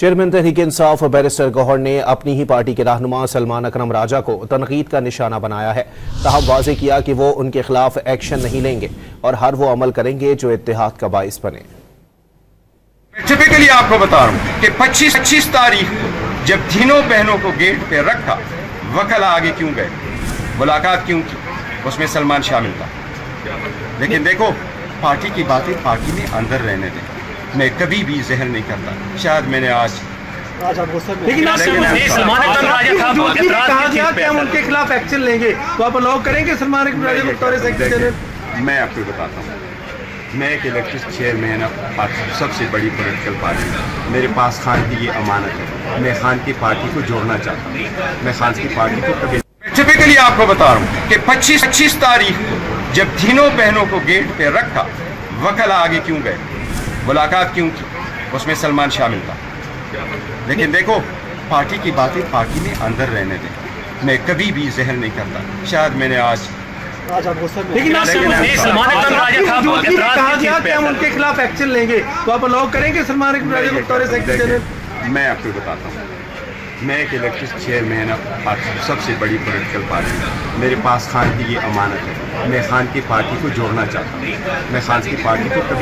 Chairman Tehreek-e-Insaf barrister Gauhar ने अपनी ही party के रहनुमा सलमान अकरम राजा को तनकीद का निशाना बनाया है। ताहम वाज़ेह किया कि वो उनके खिलाफ एक्शन नहीं लेंगे और हर वो अमल करेंगे जो इत्तेहाद का बाइस बने। टिपिकली आपको बता रहा हूँ कि 25 तारीख को जब तीनों बहनों को गेट पे रखा, वकला आगे क्यों गए, मुलाकात क्यों की, उसमें सलमान शामिल था। लेकिन देखो, पार्टी की बातें पार्टी में अंदर रहने दें। मैं कभी भी जहर नहीं करता। शायद मैंने आज लेकिन सलमान अकरम राजा कहा गया कि हम उनके खिलाफ एक्शन लेंगे, तो आप अलाउ करेंगे सलमान अकरम राजा को तौर सेक्रेटरी? मैं आपको बताता हूँ, मैं एक इलेक्टेड चेयरमैन सबसे बड़ी पॉलिटिकल पार्टी, मेरे पास खान की ये अमानत है। मैं खान की पार्टी को जोड़ना चाहता हूँ। मैं खान की पार्टी को कभी टिपिकली आपको बता रहा हूँ कि 25 तारीख को जब तीनों बहनों को गेट पे रखा, वकला आगे क्यों गए, मुलाकात क्यों की, उसमें सलमान शामिल था। लेकिन देखो, पार्टी की बातें पार्टी में अंदर रहने दें। मैं कभी भी जहर नहीं करता। शायद मैंने आज लेकिन सलमान अकरम राजा कहा गया कि हम उनके खिलाफ एक्शन लेंगे, तो आप अलाउ करेंगे सलमान अकरम राजा को तौर सेक्रेटरी? मैं आपको बताता हूँ, मैं एक इलेक्टेड चेयरमैन सबसे बड़ी पॉलिटिकल पार्टी, मेरे पास खान की ये अमानत है। मैं खान की पार्टी को जोड़ना चाहता हूँ। मैं खान की पार्टी को कभी